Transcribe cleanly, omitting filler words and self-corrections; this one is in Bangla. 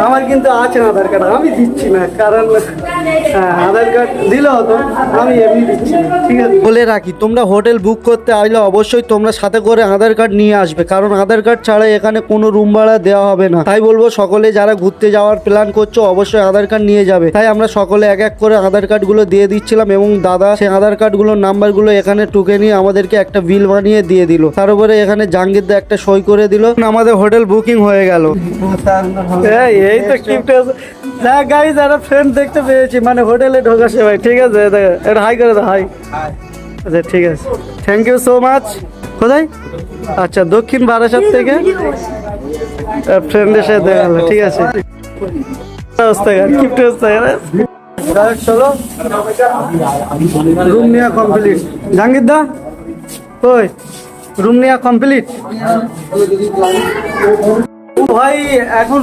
আমার কিন্তু আছে আধার কার্ড, আমি দিচ্ছি না কারণ আধার কার্ড দিলে হতো, আমি এমনি দিচ্ছি না। ঠিক আছে, বলে রাখি তোমরা হোটেল বুক করতে আসলে অবশ্যই তোমরা সাথে করে আধার কার্ড নিয়ে আসবে, কারণ আধার কার্ড ছাড়া এখানে কোনো রুম ভাড়া দেওয়া হবে না। তাই বলবো সকলে যারা ঘুরতে যাওয়ার প্ল্যান করছো অবশ্যই আধার কার্ড নিয়ে যাবে। তাই আমরা সকলে এক এক করে আধার কার্ড গুলো দিয়ে দিচ্ছিলাম এবং দাদা সেই আধার কার্ড গুলোর নাম্বার গুলো এখানে টুকে নিয়ে আমাদেরকে একটা বিল বানিয়ে দিয়ে দিল। তার উপরে এখানে জাহাঙ্গীর দা একটা সই করে দিল, আমাদের হোটেল বুকিং হয়ে গেল। এই তো কিপ্ট যা গাইজ একটা ফ্রেন্ড দেখতে পেয়েছি মানে হোটেলে ঢোকাছে ভাই। ঠিক আছে, এটা হাই করে দাও, হাই। আচ্ছা ঠিক আছে, থ্যাংক ইউ সো মাচ। কোথায়? আচ্ছা, দক্ষিণ বারাসাত থেকে ফ্রেন্ডের সাথে দেখা হলো। ঠিক আছে, চলো রুম নেওয়া কমপ্লিট। জাহাঙ্গীর দা ওই রুম নেওয়া কমপ্লিট ভাই, এখন